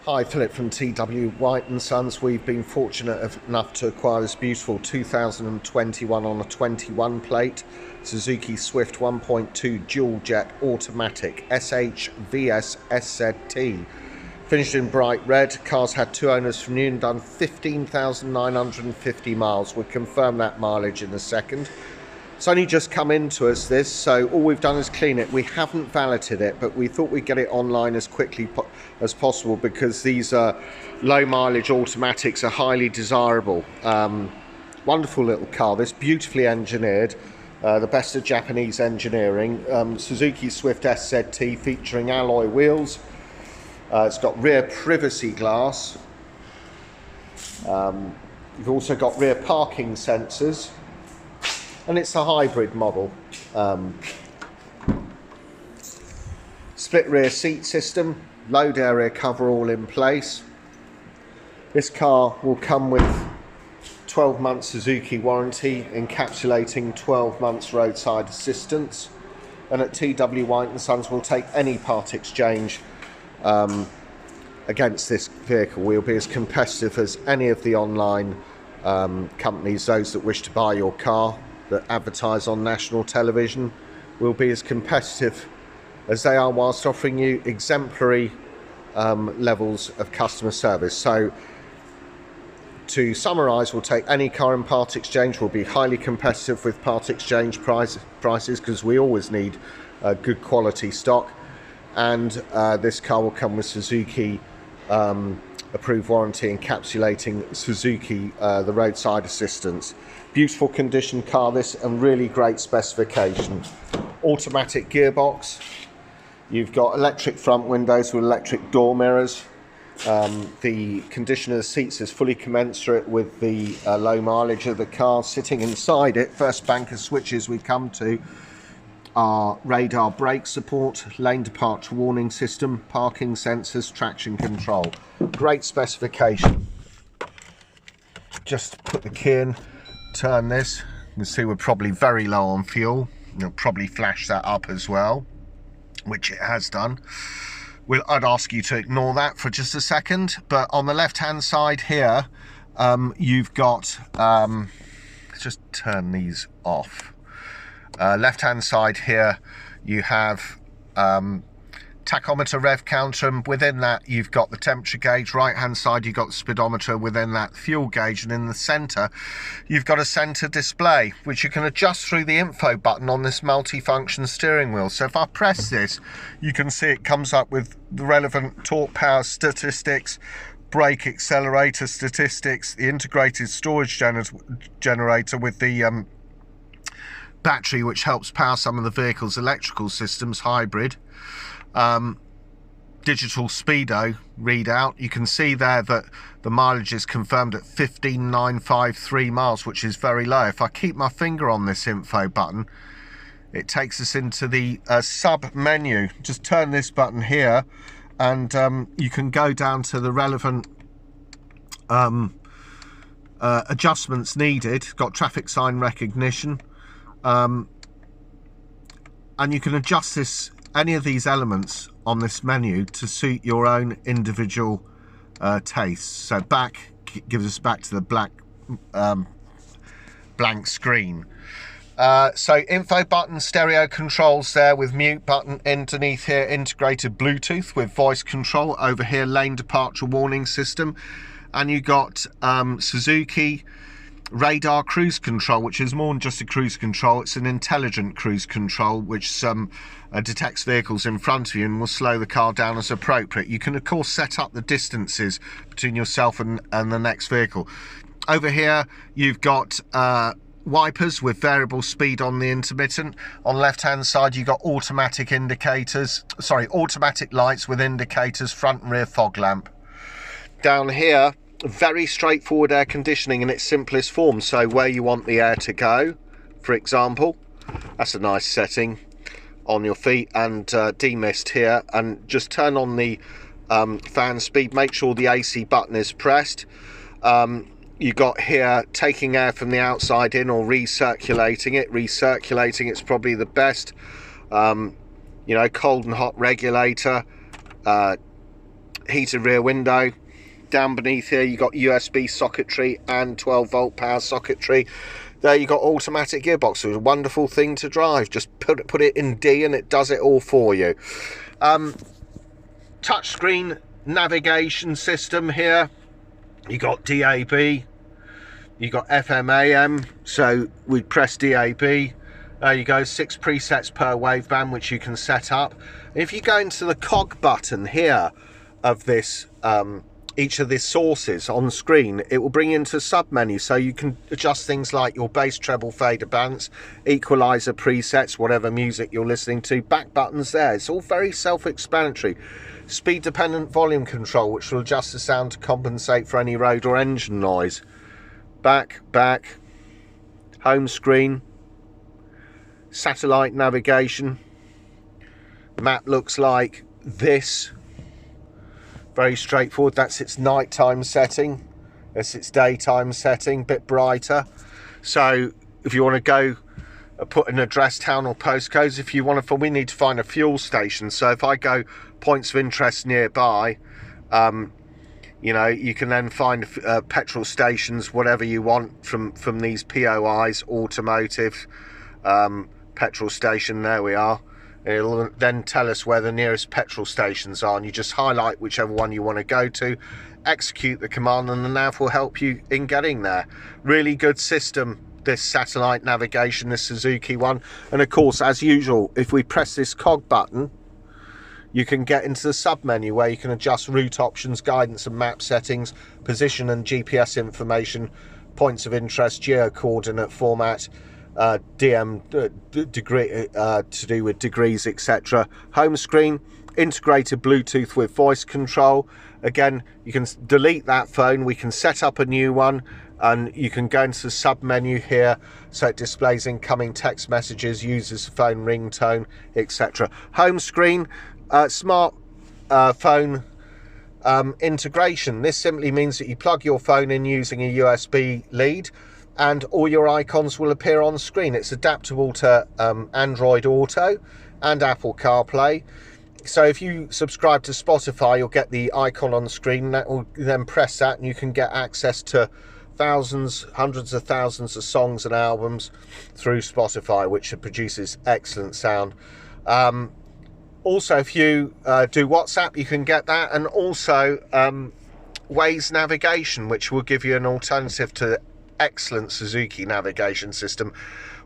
Hi, Philip from TW White & Sons. We've been fortunate enough to acquire this beautiful 2021 on a 21 plate Suzuki Swift 1.2 Dualjet automatic SHVS SZT. Finished in bright red. Car's had two owners from new and done 15,950 miles. We'll confirm that mileage in a second. It's only just come into us, this, so all we've done is clean it. We haven't valeted it, but we thought we'd get it online as quickly as possible because these low mileage automatics are highly desirable. Wonderful little car, this, beautifully engineered, the best of Japanese engineering. Suzuki Swift SZT featuring alloy wheels. It's got rear privacy glass. You've also got rear parking sensors. And it's a hybrid model. Split rear seat system, load area cover all in place. This car will come with 12 months Suzuki warranty, encapsulating 12 months roadside assistance. And at TW White & Sons we'll take any part exchange against this vehicle. We'll be as competitive as any of the online companies, those that wish to buy your car, that advertise on national television. Will be as competitive as they are whilst offering you exemplary levels of customer service. So to summarise, we'll take any car in part exchange. We'll be highly competitive with part exchange prices because we always need good quality stock, and this car will come with Suzuki approved warranty encapsulating Suzuki the roadside assistance. Beautiful condition car this, and really great specification. Automatic gearbox. You've got electric front windows with electric door mirrors. The condition of the seats is fully commensurate with the low mileage of the car. Sitting inside it, first bank of switches we come to are radar brake support, lane departure warning system, parking sensors, traction control. Great specification. Just put the key in, turn this. You can see we're probably very low on fuel. It'll probably flash that up as well, which it has done. I'd ask you to ignore that for just a second. But on the left hand side here, you've got, let's just turn these off. Left hand side here you have tachometer, rev counter, and within that you've got the temperature gauge. Right hand side you've got the speedometer, within that fuel gauge, and in the center you've got a center display which you can adjust through the info button on this multi-function steering wheel. So if I press this, you can see it comes up with the relevant torque, power statistics, brake, accelerator statistics, the integrated storage generator with the battery which helps power some of the vehicle's electrical systems, hybrid. Digital speedo readout. You can see there that the mileage is confirmed at 15,953 miles, which is very low. If I keep my finger on this info button, it takes us into the sub menu. Just turn this button here and you can go down to the relevant adjustments needed. Got traffic sign recognition, and you can adjust any of these elements on this menu to suit your own individual tastes. So back gives us back to the blank screen. So info button, stereo controls there with mute button underneath here, integrated Bluetooth with voice control. Over here, lane departure warning system, and you got Suzuki radar cruise control, which is more than just a cruise control. It's an intelligent cruise control which detects vehicles in front of you and will slow the car down as appropriate. You can of course set up the distances between yourself and the next vehicle. Over here you've got wipers with variable speed on the intermittent. On the left hand side you've got automatic lights with indicators, front and rear fog lamp. Down here, very straightforward air conditioning in its simplest form. So where you want the air to go, for example, that's a nice setting on your feet, and demist here, and just turn on the fan speed. Make sure the AC button is pressed. You got here taking air from the outside in or recirculating it. Recirculating it's probably the best. You know, cold and hot regulator. heated rear window. Down beneath here you got USB socketry and 12-volt power socketry. There you got automatic gearbox. It was a wonderful thing to drive. Just put it in D and it does it all for you. Touchscreen navigation system here. You got DAB, you got FM AM, so we press DAB. There you go, 6 presets per waveband which you can set up. If you go into the cog button here of this, each of the sources on screen, it will bring you into a sub menu, so you can adjust things like your bass, treble, fader, balance, equalizer presets, whatever music you're listening to. Back buttons there, it's all very self-explanatory. Speed dependent volume control, which will adjust the sound to compensate for any road or engine noise. Back, home screen, satellite navigation. Map looks like this. Very straightforward. That's its nighttime setting. That's its daytime setting, bit brighter. So if you want to go put an address, town or postcodes, if you want to, we need to find a fuel station. So if I go points of interest nearby, you know, you can then find petrol stations, whatever you want from these POIs, automotive, petrol station, there we are. It'll then tell us where the nearest petrol stations are, and you just highlight whichever one you want to go to, execute the command, and the nav will help you in getting there. Really good system, this satellite navigation, this Suzuki one. And of course, as usual, if we press this cog button, you can get into the sub menu where you can adjust route options, guidance and map settings, position and GPS information, points of interest, geo coordinate format, DM degree to do with degrees, etc. Home screen, integrated Bluetooth with voice control. Again, you can delete that phone, we can set up a new one, and you can go into the sub menu here, so it displays incoming text messages, uses phone ringtone, etc. Home screen, smart phone integration. This simply means that you plug your phone in using a USB lead, and all your icons will appear on screen. It's adaptable to Android Auto and Apple CarPlay. So if you subscribe to Spotify, you'll get the icon on screen. That will then press that, and you can get access to thousands, hundreds of thousands of songs and albums through Spotify, which produces excellent sound. Also, if you do WhatsApp, you can get that, and also Waze navigation, which will give you an alternative to the excellent Suzuki navigation system.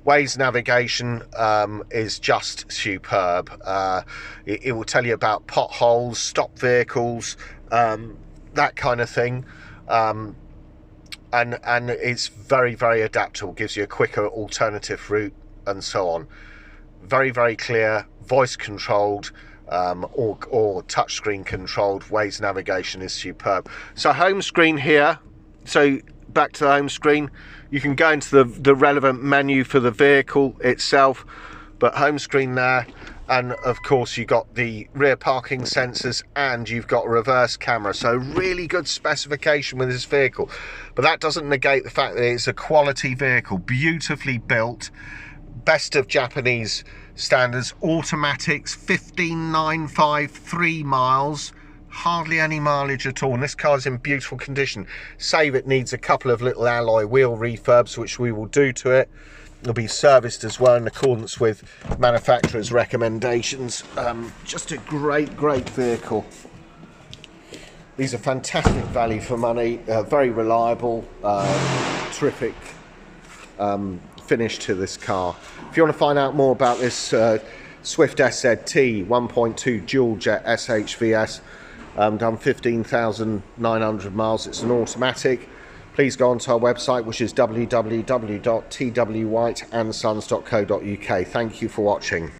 Waze navigation is just superb. It will tell you about potholes, stopped vehicles, that kind of thing, and it's very, very adaptable, gives you a quicker alternative route and so on. Very, very clear, voice controlled or touchscreen controlled. Waze navigation is superb. So home screen here, so back to the home screen, you can go into the relevant menu for the vehicle itself, but home screen there, and of course you got the rear parking sensors and you've got a reverse camera. So really good specification with this vehicle, but that doesn't negate the fact that it's a quality vehicle, beautifully built, best of Japanese standards. Automatics, 15,953 miles, hardly any mileage at all, and this car's in beautiful condition, save it needs a couple of little alloy wheel refurbs, which we will do to it. It'll be serviced as well in accordance with manufacturer's recommendations. Just a great vehicle. These are fantastic value for money, very reliable, terrific finish to this car. If you want to find out more about this Swift SZT 1.2 Dualjet SHVS, done 15,900 miles, it's an automatic, please go onto our website, which is www.twhiteandsons.co.uk. Thank you for watching.